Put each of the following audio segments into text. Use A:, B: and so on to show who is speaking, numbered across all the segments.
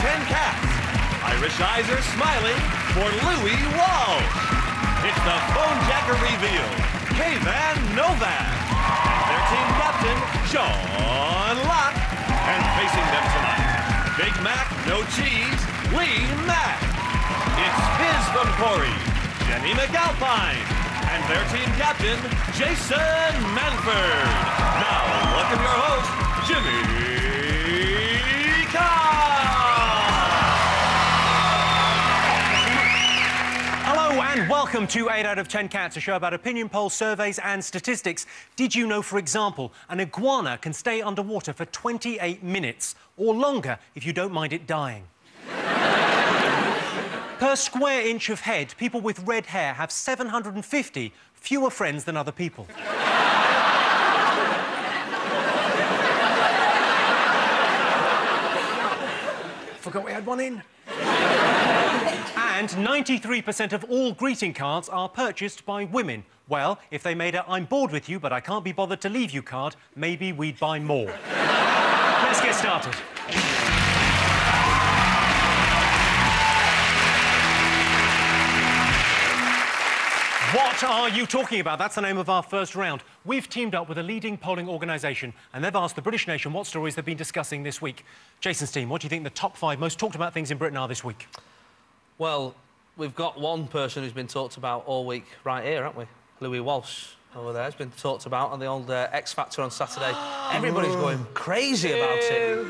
A: 10 Cats. Irish eyes are smiling for Louis Walsh. It's the Phone Jacker reveal, K-Van Novak. And their team captain, Sean Locke. And facing them tonight, Big Mac, no cheese, Lee Mack. It's Fizz from Corey, Jenny McAlpine. And their team captain, Jason Manford. Now, welcome your host, Jimmy
B: And welcome to 8 out of 10 Cats, a show about opinion polls, surveys and statistics. Did you know, for example, an iguana can stay underwater for 28 minutes or longer if you don't mind it dying? Per square inch of head, people with red hair have 750 fewer friends than other people. Forgot we had one in. And 93% of all greeting cards are purchased by women. Well, if they made a "I'm bored with you, but I can't be bothered to leave you" card, maybe we'd buy more. Let's get started. What are you talking about? That's the name of our first round. We've teamed up with a leading polling organisation and they've asked the British nation what stories they've been discussing this week. Jason's team, what do you think the top 5 most talked about things in Britain are this week? Well, we've got one person who's been talked about all week right here, haven't we? Louis Walsh over there has been talked about on the old X Factor on Saturday. Everybody's going crazy about it.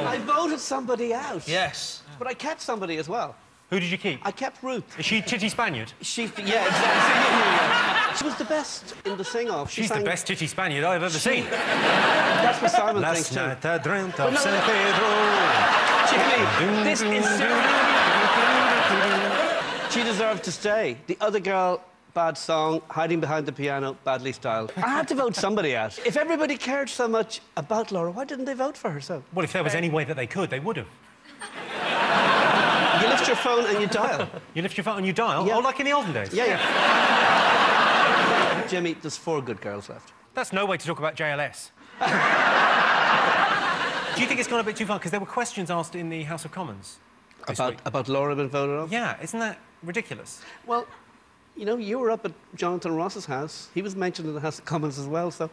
C: I voted somebody out.
B: Yes.
C: But I kept somebody as well.
B: Who did you keep?
C: I kept Ruth.
B: Is she Titty Spaniard?
C: Yeah, exactly. She was the best in the sing-off.
B: She's the best Titty Spaniard I've ever seen.
C: That's what Simon thinks too.
B: Last night I dreamt of San Pedro.
C: Jimmy, this is... She deserved to stay. The other girl, bad song, hiding behind the piano, badly styled. I had to vote somebody out. If everybody cared so much about Laura, why didn't they vote for her so?
B: Well, if there was any way that they could, they would have.
C: You lift your phone and you dial.
B: You lift your phone and you dial?
C: Yeah.
B: Oh, like in the olden days?
C: Yeah, yeah. Jimmy, there's 4 good girls left.
B: That's no way to talk about JLS. Do you think it's gone a bit too far? Because there were questions asked in the House of Commons
C: About Laura being voted off?
B: Yeah, isn't that ridiculous?
C: Well, you know, you were up at Jonathan Ross's house. He was mentioned in the House of Commons as well, so...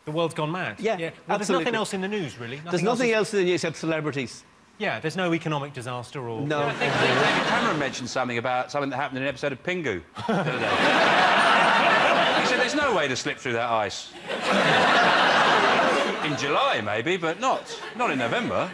B: The world's gone mad?
C: Yeah,
B: Well,
C: absolutely.
B: there's nothing else in the news, really.
C: There's nothing else in the news except celebrities.
B: Yeah, there's no economic disaster or...
C: No.
D: I think David Cameron mentioned something about something that happened in an episode of Pingu the other day. He said there's no way to slip through that ice. In July, maybe, but not in November.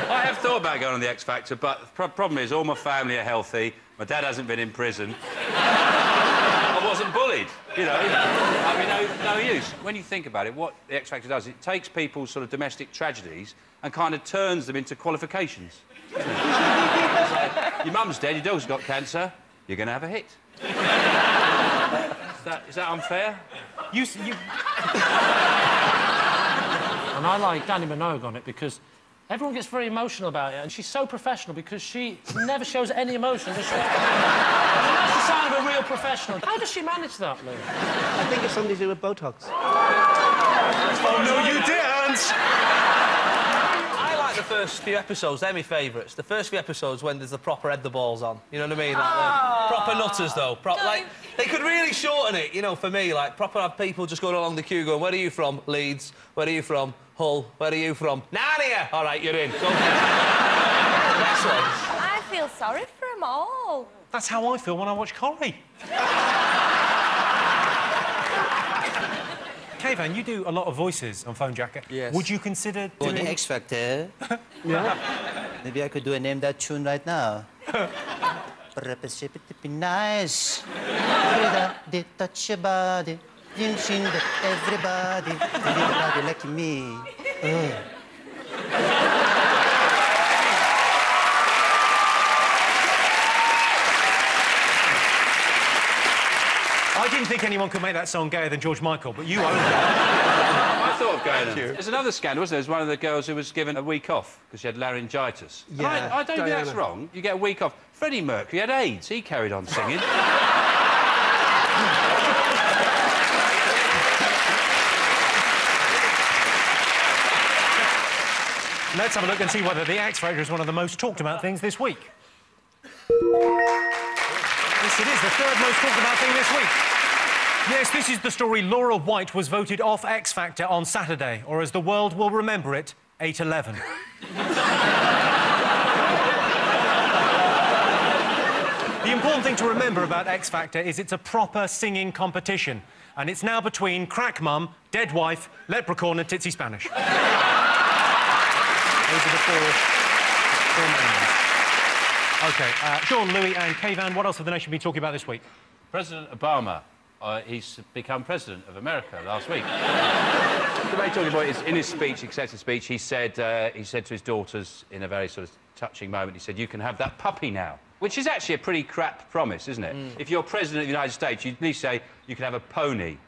D: I have thought about going on the X Factor, but the problem is all my family are healthy, my dad hasn't been in prison. I wasn't bullied, you know. I mean, no use. When you think about it, what the X Factor does, it takes people's sort of domestic tragedies and kind of turns them into qualifications. Like, your mum's dead, your dog's got cancer, you're going to have a hit. Is that unfair?
E: And I like Danny Minogue on it because everyone gets very emotional about it, and she's so professional because she never shows any emotion, does she? That's the sign of a real professional. How does she manage that, Lou?
C: I think it's something to do with Botox.
B: Oh, no, you didn't!
F: I like the first few episodes, they're my favourites. The first few episodes when there's the proper head the balls on. You know what I mean? Like the proper nutters, though. Like, they could really shorten it, you know, for me. Like, proper have people just going along the queue going, where are you from? Leeds. Where are you from? Hull. Where are you from? Narnia! All right, you're in. Go on. That's one.
G: I feel sorry for them all.
B: That's how I feel when I watch Corrie. K-Van, you do a lot of voices on Phone Jacker.
H: Yes.
B: Would you consider
H: On
B: doing...
H: the X Factor?
C: Yeah?
H: Maybe I could do a name that tune right now. Nice. They touch your body. Everybody. Everybody like me.
B: I didn't think anyone could make that song gayer than George Michael, but you owned it.
D: I thought of going there. There's another scandal, wasn't there? There's one of the girls who was given a week off because she had laryngitis.
C: Yeah,
D: I don't think that's wrong. You get a week off. Freddie Mercury had AIDS. He carried on singing.
B: Let's have a look and see whether the X Factor is one of the most talked about things this week. Yes, it is the third most talked about thing this week. Yes, this is the story Laura White was voted off X Factor on Saturday, or as the world will remember it, 8/11. The important thing to remember about X Factor is it's a proper singing competition, and it's now between Crack Mum, Dead Wife, Leprechaun and Titsy Spanish. Those are the four names. OK, Sean, Louis and Kayvan, what else have the nation been talking about this week?
D: President Obama. He's become president of America last week. The way talking about is in his speech, acceptance speech, he said to his daughters in a very sort of touching moment, he said, "You can have that puppy now," which is actually a pretty crap promise, isn't it? If you're president of the United States, you'd at least say you can have a pony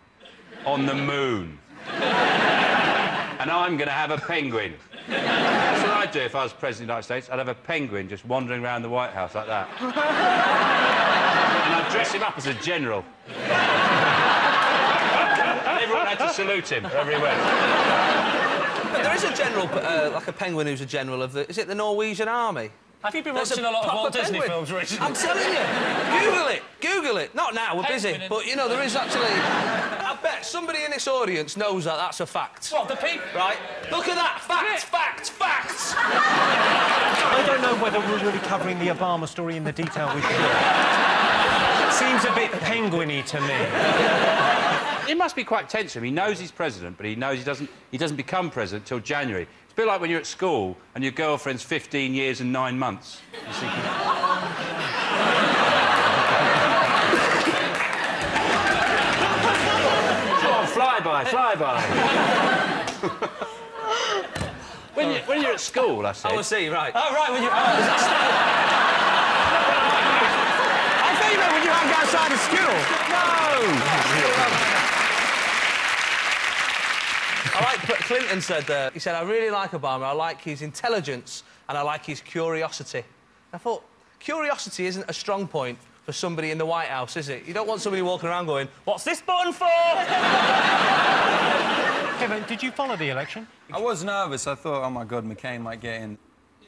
D: on the moon, and I'm going to have a penguin. That's what I'd do if I was president of the United States. I'd have a penguin just wandering around the White House like that. And I'd dress him up as a general. And everyone had to salute him wherever he went.
F: But there is a general, like a penguin who's a general of the... Is it the Norwegian army?
E: Have you been watching a lot of Walt Disney films recently?
F: I'm telling you. Google it. Google it. Not now, we're busy. But, you know, there is actually... I bet somebody in this audience knows that that's a fact.
E: What, the people?
F: Right? Look at that. Facts, facts, facts.
B: I don't know whether we're really covering the Obama story in the detail we should. It seems a bit penguin-y to me.
D: It must be quite tense for him. He knows he's president, but he knows he doesn't become president till January. It's a bit like when you're at school and your girlfriend's 15 years and 9 months. You're thinking... Come on, fly by, fly by. when you're at school, I said...
F: Oh, I see, right.
E: Oh, right, when you...
F: I thought you meant when you hang outside of school. No! I like Clinton said, he said, "I really like Obama. I like his intelligence and I like his curiosity." I thought, curiosity isn't a strong point for somebody in the White House, is it? You don't want somebody walking around going, "What's this button for?"
B: Kevin, did you follow the election?
I: I was nervous. I thought, oh, my God, McCain might get in.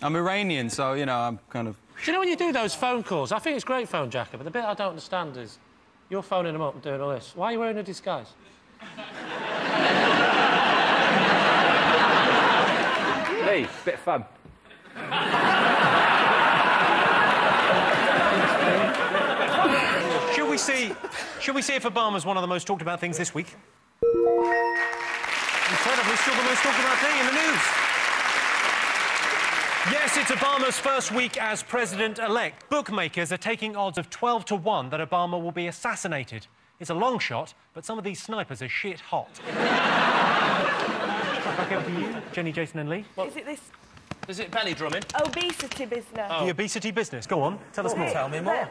I: I'm Iranian, so, you know, I'm kind of...
E: Do you know when you do those phone calls? I think it's great phone jacket, but the bit I don't understand is you're phoning them up and doing all this. Why are you wearing a disguise?
D: Hey, bit of fun.
B: Shall we see if Obama's one of the most talked about things this week? Incredibly, still the most talked about thing in the news. Yes, it's Obama's first week as president-elect. Bookmakers are taking odds of 12-1 that Obama will be assassinated. It's a long shot, but some of these snipers are shit hot. Back over to you, Jenny, Jason and Lee.
G: What? Is it this
E: Is it penny drumming?
G: obesity business?
B: The obesity business. Go on, tell us more.
F: Tell me more.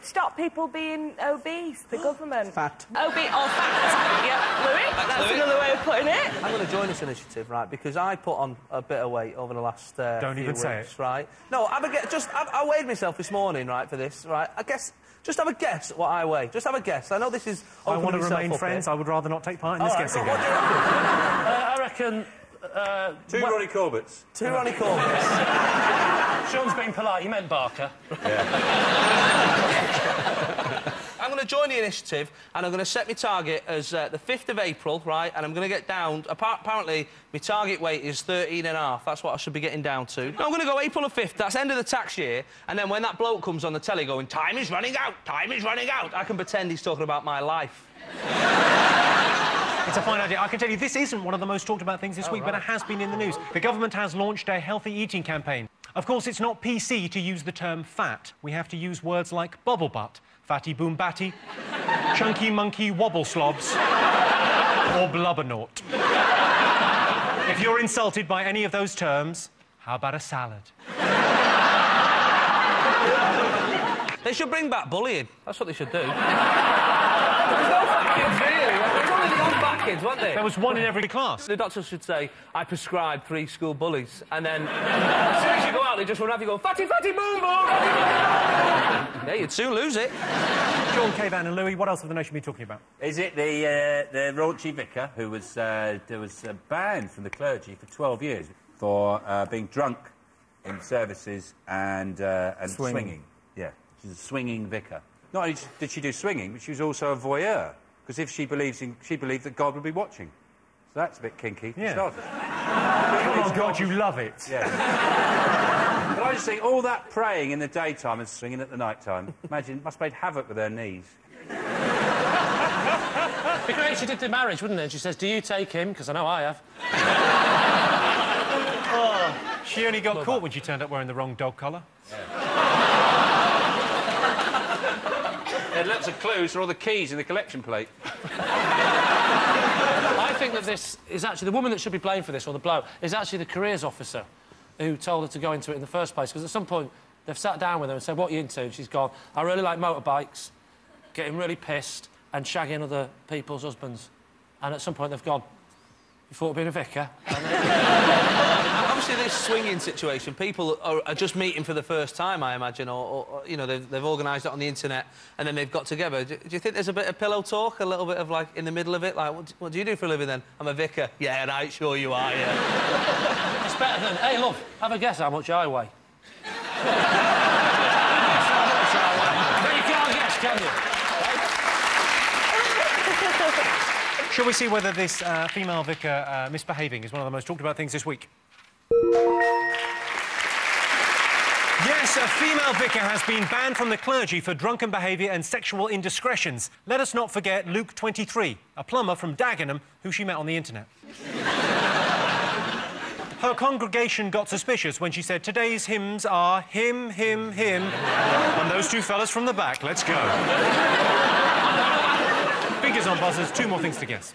G: Stop people being obese, the government.
C: Fat.
G: Obese or fat. Yeah, Louis? That's
F: Louis.
G: another way of putting it.
F: I'm going to join this initiative, right, because I put on a bit of weight over the last
B: Don't
F: few
B: even
F: weeks,
B: say it.
F: right? No, I weighed myself this morning, right, for this, right? I guess... Just have a guess what I weigh. Just have a guess. I know this is...
B: I want to remain friends. I would rather not take part in this guessing game.
F: What do you reckon?
E: I reckon...
D: 2 Ronnie Corbett's.
F: 2 Ronnie Corbett's.
E: Sean's being polite. He meant Barker.
F: I'm going to join the initiative and I'm going to set my target as the 5th of April, right? And I'm going to get down... Apparently, my target weight is 13.5. That's what I should be getting down to. I'm going to go April the 5th. That's end of the tax year. And then when that bloke comes on the telly going, "Time is running out, time is running out," I can pretend he's talking about my life.
B: It's a fine idea. I can tell you this isn't one of the most talked about things this week, but it has been in the news. The government has launched a healthy eating campaign. Of course, it's not PC to use the term fat. We have to use words like bubble butt, fatty boom batty, chunky monkey wobble slobs, or blubbernaut. If you're insulted by any of those terms, how about a salad?
F: They should bring back bullying. That's what they should do. There's no fat kids, really. There's only the old fat kids, weren't there?
B: There was one in every class.
F: The doctor should say, "I prescribed 3 school bullies," and then as soon as you go out, they just run after you, go, "Fatty, fatty, boom, boom!" Yeah, you'd soon lose it.
B: Sean, Kayvan and Louis, what else have the nation been talking about?
D: Is it the raunchy vicar who was banned from the clergy for 12 years? for being drunk in services and swinging. Yeah, she's a swinging vicar. Not only did she do swinging, but she was also a voyeur, because if she believed that God would be watching. So that's a bit kinky for starters.
B: Come on, God, you love it.
D: Yeah. But I just think all that praying in the daytime and swinging at the night time, imagine, must have played havoc with her knees.
E: It'd be great if she did the marriage, wouldn't it? And she says, do you take him? Because I know I have.
B: Oh, she only got caught when she turned up wearing the wrong dog collar.
D: There are lots of clues for all the keys in the collection plate.
E: I think that this is actually... The woman that should be blamed for this, or the bloke, is actually the careers officer who told her to go into it in the first place, because at some point they've sat down with her and said, what are you into? And she's gone, I really like motorbikes, getting really pissed and shagging other people's husbands. And at some point they've gone, you thought of being a vicar?
F: Obviously, this swinging situation, people are just meeting for the first time, I imagine, or you know, they've organised it on the internet and then they've got together. Do you think there's a bit of pillow talk, a little bit of, like, in the middle of it? Like, what do you do for a living, then? I'm a vicar. Yeah, right, sure you are, yeah.
E: It's better than, hey, love, have a guess how much I weigh. But you can't guess, can you?
B: Shall we see whether this female vicar misbehaving is one of the most talked about things this week? Yes, a female vicar has been banned from the clergy for drunken behaviour and sexual indiscretions. Let us not forget Luke 23, a plumber from Dagenham who she met on the internet. Her congregation got suspicious when she said today's hymns are him, him, him, and those two fellas from the back. Let's go. Fingers on buzzers, two more things to guess.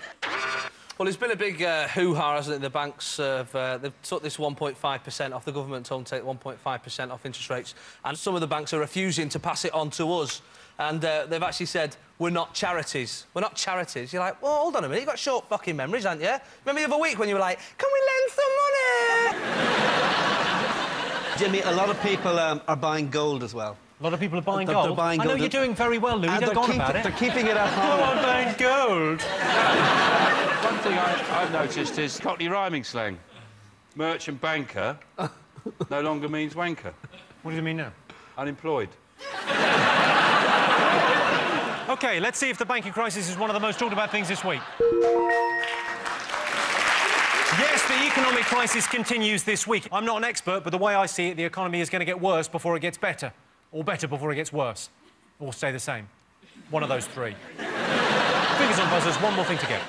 F: Well, there's been a big hoo-ha, hasn't it? The banks have they've took this 1.5% off. The government told them to take 1.5% off interest rates, and some of the banks are refusing to pass it on to us. And they've actually said, we're not charities. We're not charities. You're like, well, hold on a minute, you've got short fucking memories, haven't you? Remember the other week when you were like, can we lend some money?
C: Jimmy, a lot of people are buying gold as well.
B: A lot of people are buying gold.
C: They're buying gold.
B: I know you're doing very well, Louis. Don't go on about it.
C: They're keeping it at home.
B: Oh, I'm buying gold.
D: One thing I've noticed is Cockney rhyming slang. Merchant banker no longer means wanker.
B: What does it mean now?
D: Unemployed.
B: OK, let's see if the banking crisis is one of the most talked about things this week. Yes, the economic crisis continues this week. I'm not an expert, but the way I see it, the economy is going to get worse before it gets better. Or better before it gets worse. Or stay the same. One of those three. Fingers on buzzers, one more thing to get.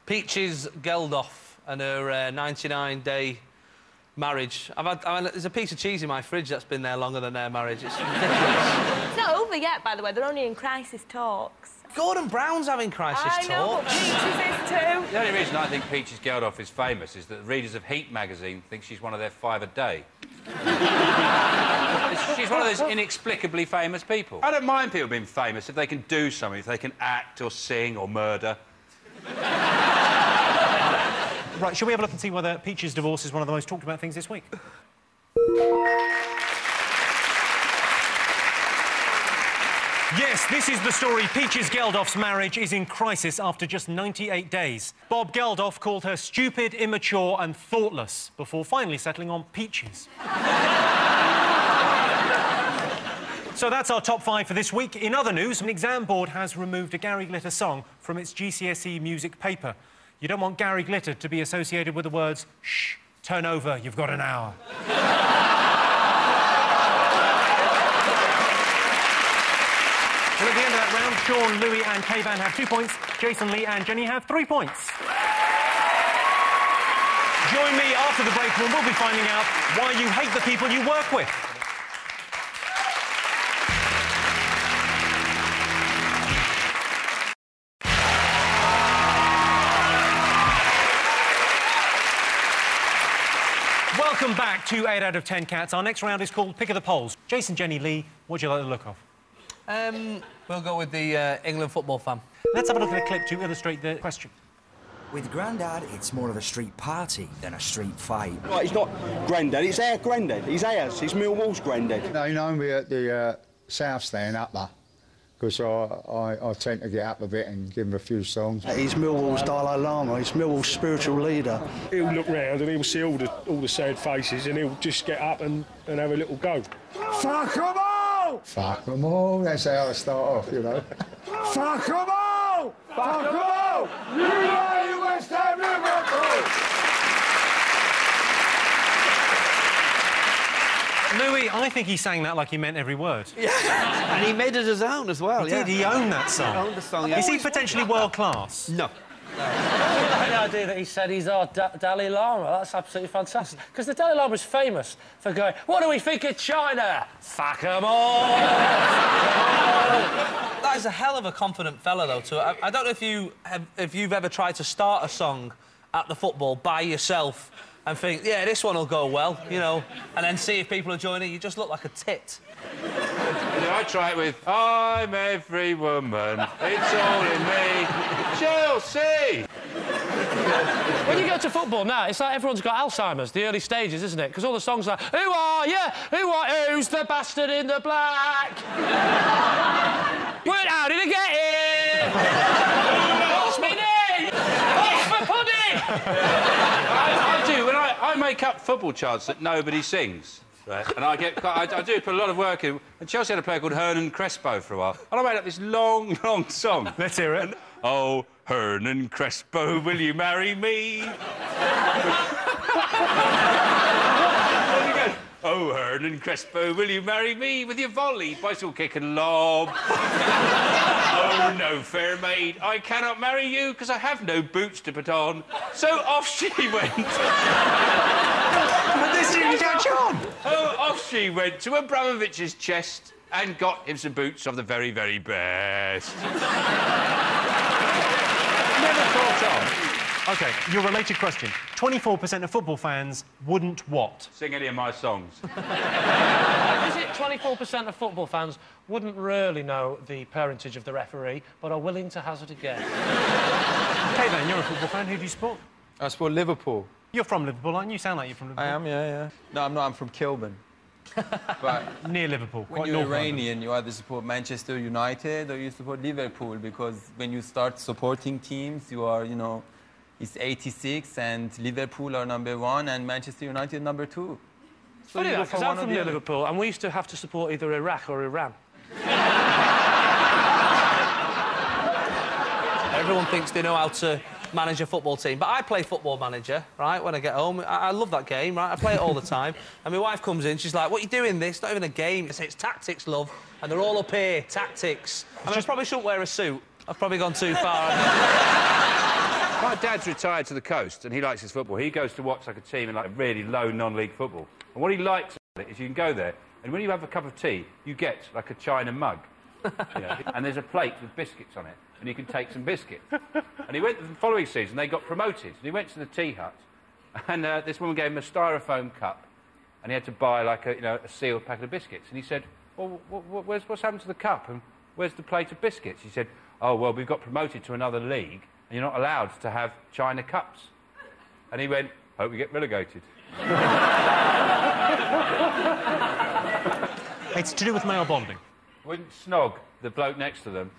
F: Peaches Geldof and her 99-day marriage. There's a piece of cheese in my fridge that's been there longer than their marriage. It's ridiculous.
G: It's not over yet, by the way. They're only in crisis talks.
F: Gordon Brown's having crisis talks.
G: I know, but Peaches is too.
D: The only reason I think Peaches Geldof is famous is that readers of Heat magazine think she's one of their 5 a day. She's one of those inexplicably famous people. I don't mind people being famous if they can do something, if they can act or sing or murder.
B: Right, shall we have a look and see whether Peach's divorce is one of the most talked about things this week? Yes, this is the story. Peaches Geldof's marriage is in crisis after just 98 days. Bob Geldof called her stupid, immature and thoughtless before finally settling on Peaches. So that's our top 5 for this week. In other news, an exam board has removed a Gary Glitter song from its GCSE music paper. You don't want Gary Glitter to be associated with the words, shh, turn over, you've got an hour. Well, at the end of that round, Sean, Louis and Kayvan have 2 points. Jason, Lee and Jenny have 3 points. Join me after the break when we'll be finding out why you hate the people you work with. Welcome back to 8 out of 10 Cats. Our next round is called Pick of the Polls. Jason, Jenny, Lee, what do you like the look of?
F: We'll go with the England football fan.
B: Let's have a look at a clip to illustrate the question.
J: With Grandad, it's more of a street party than a street fight.
K: Right, it's not Grandad, it's our Grandad. He's ours. He's Millwall's Grandad.
L: You know me at the South Stand up there. because I tend to get up a bit and give him a few songs.
K: He's Millwall's Dalai Lama. He's Millwall's spiritual leader.
M: He'll look round and he'll see all the sad faces and he'll just get up and have a little go.
L: Fuck 'em all! Fuck 'em all. That's how I start off, you know. Fuck 'em all! Fuck 'em all! You West Ham Liverpool!
B: Louis, I think he sang that like he meant every word.
C: Yeah. And he made it his own as well.
B: He did. He owned that song.
C: He owned the song, yeah.
B: Is he potentially world class?
C: No.
E: I like the idea that he said he's our Dalai Lama. That's absolutely fantastic. Because the Dalai Lama is famous for going, what do we think of China? Fuck 'em all!
F: That is a hell of a confident fella, though, too. I don't know if you've ever tried to start a song at the football by yourself and think, yeah, this one will go well, you know, and then see if people are joining. You just look like a tit.
D: I try it with, I'm every woman, it's all in me, Chelsea!
E: When you go to football now, it's like everyone's got Alzheimer's, the early stages, isn't it? Because all the songs are like, who are you? Who's the bastard in the black? How did I get in? What's my name? What's my pudding?
D: I do, when I make up football chants that nobody sings. Right. And I do put a lot of work in. And Chelsea had a player called Hernan Crespo for a while. And I made up this long, long song.
B: Let's hear it.
D: And, oh, Hernan Crespo, will you marry me? Oh, Hernan Crespo, will you marry me with your volley, bicycle kick and lob? Oh, no, fair maid, I cannot marry you because I have no boots to put on. So off she went.
B: But this didn't catch on.
D: Oh, off she went to Abramovich's chest and got him some boots of the very, very best.
B: Never caught on. OK, your related question. 24% of football fans wouldn't what?
D: Sing any of my songs.
E: Is it 24% of football fans wouldn't really know the parentage of the referee, but are willing to hazard a guess?
B: OK, then, you're a football fan. Who do you support?
I: I support Liverpool.
B: You're from Liverpool, aren't you? You sound like you're from Liverpool.
I: I am, yeah. No, I'm not. I'm from Kilburn. But
B: near Liverpool.
I: when you're Iranian, you either support Manchester United or you support Liverpool, because when you start supporting teams, you are, you know, it's 86 and Liverpool are #1 and Manchester United #2. So
E: funny, because I'm from near Liverpool and we used to have to support either Iraq or Iran.
F: Everyone thinks they know how to manage a football team, but I play Football Manager, right, when I get home. I love that game, right? I play it all the time. And my wife comes in, she's like, what are you doing this? It's not even a game. I say, it's tactics, love. And they're all up here, tactics. I mean, I probably shouldn't wear a suit. I've probably gone too far.
D: My dad's retired to the coast and he likes his football. He goes to watch like a team in like really low non-league football. And what he likes about it is you can go there and when you have a cup of tea, you get like a china mug. You know, and there's a plate with biscuits on it and you can take some biscuits. And he went the following season, they got promoted. And he went to the tea hut and this woman gave him a styrofoam cup and he had to buy like a sealed packet of biscuits. And he said, well, what's happened to the cup and where's the plate of biscuits? He said, oh, well, we've got promoted to another league and you're not allowed to have china cups. And he went, hope we get relegated.
B: It's to do with male bonding.
D: Wouldn't snog the bloke next to them.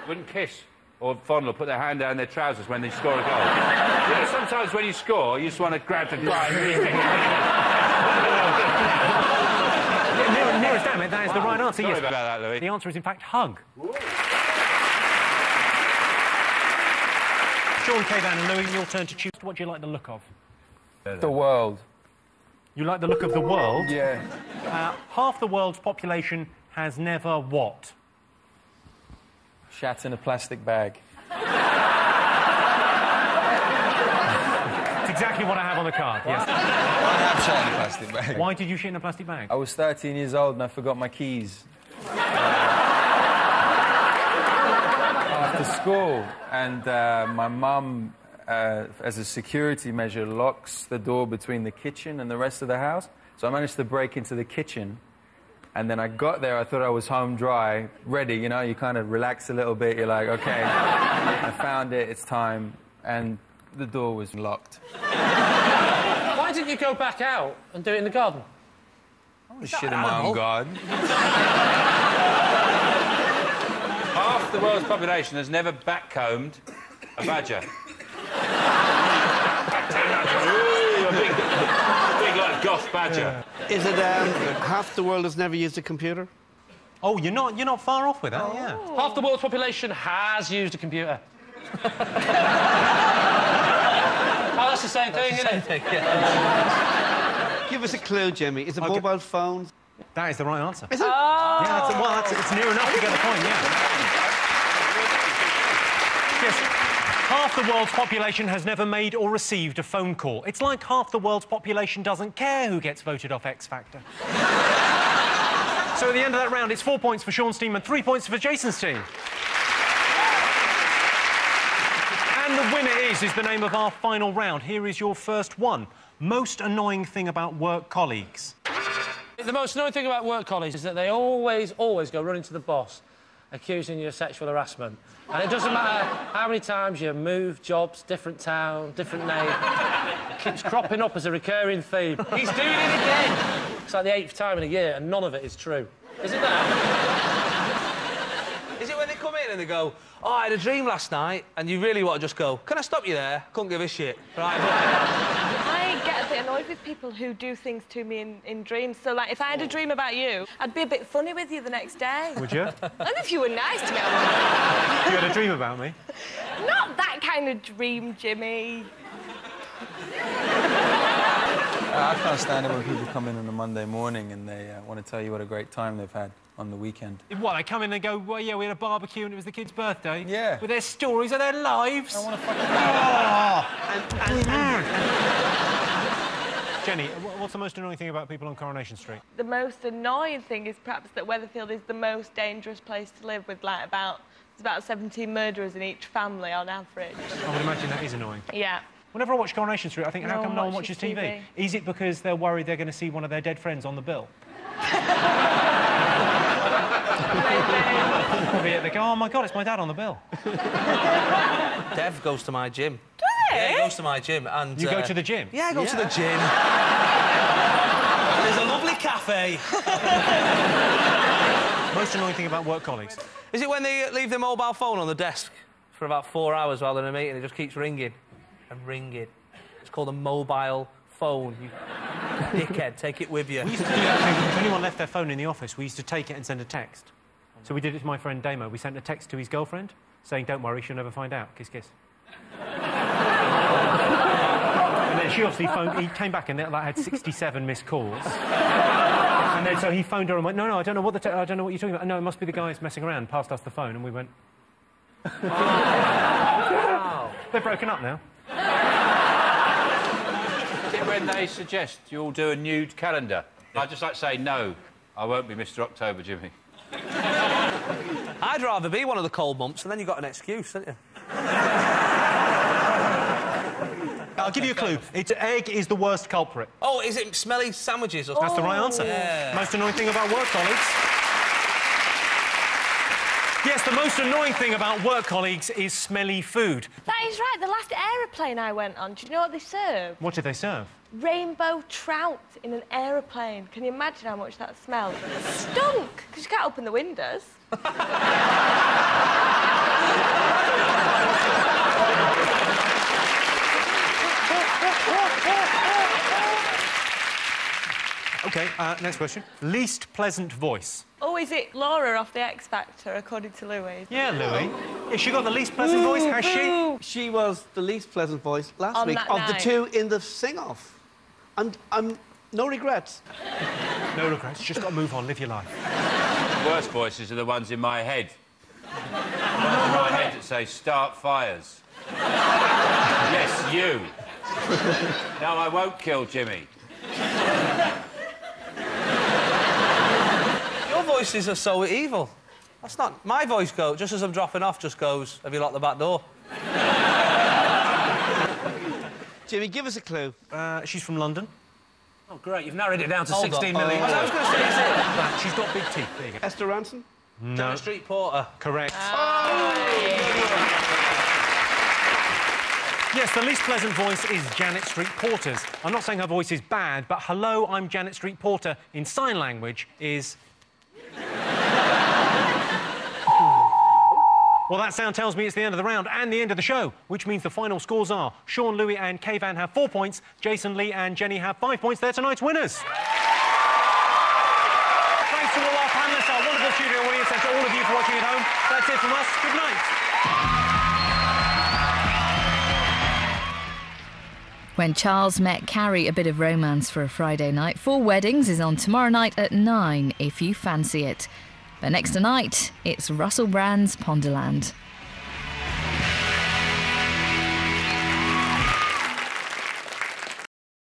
D: Wouldn't kiss or fondle or put their hand down their trousers when they score a goal. You know, sometimes when you score, you just want to grab the guy.
B: Nearest damn it, that is the right answer.
D: Sorry
B: yes.
D: about that, Louis.
B: The answer is, in fact, hug. Sean, Kayvan and Louis, your turn to choose. What do you like the look of?
I: The world.
B: You like the look of the world?
I: Yeah.
B: Half the world's population has never what?
I: Shat in a plastic bag.
B: It's exactly what I have on the card, yes.
I: I have shat in a plastic bag.
B: Why did you shit in a plastic bag?
I: I was 13 years old and I forgot my keys. After school, and my mum, as a security measure, locks the door between the kitchen and the rest of the house. So I managed to break into the kitchen, and then I got there, I thought I was home dry, ready, you know, you kind of relax a little bit, you're like, OK, I found it, it's time, and the door was locked.
E: Why didn't you go back out and do it in the garden?
I: I was shit in my own garden.
D: half the world's population has never backcombed a badger. A big, like, goth badger.
C: Yeah. Is it half the world has never used a computer?
B: Oh, you're not far off with that, yeah.
E: Half the world's population has used a computer. Oh, that's the same thing, isn't it?
C: Yeah. Give us a clue, Jimmy. Is it mobile phones?
B: That is the right answer.
C: Is it?
B: Oh. Yeah, it's near enough to get the point, yeah. Yes. Half the world's population has never made or received a phone call. It's like half the world's population doesn't care who gets voted off X Factor. So at the end of that round, it's 4 points for Sean's team and 3 points for Jason's team. And the winner is the name of our final round. Here is your first one. Most annoying thing about work colleagues.
E: The most annoying thing about work colleagues is that they always go running to the boss, accusing you of sexual harassment. And it doesn't matter how many times you move jobs, different town, different name. It keeps cropping up as a recurring theme. He's doing it again! It's like the 8th time in a year, and none of it is true. Is it that?
F: Is it when they come in and they go, oh, I had a dream last night, and you really want to just go, can I stop you there? Couldn't give a shit. Right,
G: I get a bit annoyed with people who do things to me in dreams. So, like, if I had a dream about you, I'd be a bit funny with you the next day.
B: Would you?
G: And if you were nice to me.
B: You had a dream about me?
G: Not that kind of dream, Jimmy.
I: I can't stand it when people come in on a Monday morning and they want to tell you what a great time they've had on the weekend.
B: What, they come in and go, well, yeah, we had a barbecue and it was the kid's birthday?
I: Yeah.
B: With their stories of their lives?
I: I want to fucking...
B: Jenny, what's the most annoying thing about people on Coronation Street?
G: The most annoying thing is perhaps that Weatherfield is the most dangerous place to live with, like, there's about 17 murderers in each family on average.
B: I would imagine that is annoying.
G: Yeah.
B: Whenever I watch Coronation Street, I think, how come no one watches TV? Is it because they're worried they're going to see one of their dead friends on the bill? They go, oh, my God, it's my dad on the bill.
F: Dev goes to my gym.
G: Does he?
F: Yeah, he goes to my gym and...
B: You go to the gym?
F: Yeah, I go to the gym. There's a lovely cafe.
B: Most annoying thing about work colleagues?
F: Is it when they leave their mobile phone on the desk for about 4 hours while they're in a meeting? It just keeps ringing and ringing. It's called a mobile phone. You dickhead, take it with you.
B: We used to do that thing. If anyone left their phone in the office, we used to take it and send a text. So we did it to my friend Damo. We sent a text to his girlfriend saying, don't worry, she'll never find out. Kiss, kiss. And then she obviously phoned... He came back and that had 67 missed calls. And then so he phoned her and went, no, I don't know what I don't know what you're talking about. No, it must be the guys messing around. Passed us the phone and we went...
E: Wow.
B: They're broken up now.
D: When they suggest you all do a nude calendar, I'd just like to say, no, I won't be Mr. October, Jimmy.
F: I'd rather be one of the cold months, and then you've got an excuse, haven't you?
B: I'll give you a clue. It's egg is the worst culprit.
F: Oh, is it smelly sandwiches? Or
B: That's the right answer.
F: Yeah.
B: Most annoying thing about work colleagues. Yes, the most annoying thing about work colleagues is smelly food.
G: That is right. The last aeroplane I went on, do you know what they served?
B: What did they serve?
G: Rainbow trout in an aeroplane. Can you imagine how much that smelled? Stunk, because you can't open the windows.
B: OK, next question. Least pleasant voice.
G: Oh, is it Laura off the X Factor, according to Louis?
B: Yeah, Louis. Has she got the least pleasant voice, has she?
C: She was the least pleasant voice last
G: On
C: week
G: that
C: of
G: night.
C: the two in the sing-off. And no regrets.
B: No regrets. Just got to move on, live your life.
D: The worst voices are the ones in my head. The ones in my head that say, start fires. Yes, you. No, I won't kill Jimmy.
F: Your voices are so evil. That's not... My voice goes, just as I'm dropping off, just goes, have you locked the back door?
C: Jimmy, give us a clue.
B: She's from London.
E: Oh, great, you've narrowed it down to
F: Hold
E: 16
F: on.
E: million.
F: I was going to say, is it?
B: She's got big teeth. There you go.
C: Esther Ranson?
B: No.
F: Janet Street Porter.
B: Correct. Yes, the least pleasant voice is Janet Street Porter's. I'm not saying her voice is bad, but hello, I'm Janet Street Porter in sign language is... Well, that sound tells me it's the end of the round and the end of the show, which means the final scores are Sean, Louis and Kayvan have 4 points, Jason, Lee and Jenny have 5 points. They're tonight's winners. Thanks to all our panellists, our wonderful studio audience, and to all of you for watching at home. That's it from us. Good night.
N: When Charles Met Carrie, a bit of romance for a Friday night. 4 Weddings is on tomorrow night at 9, if you fancy it. But next tonight, it's Russell Brand's Ponderland.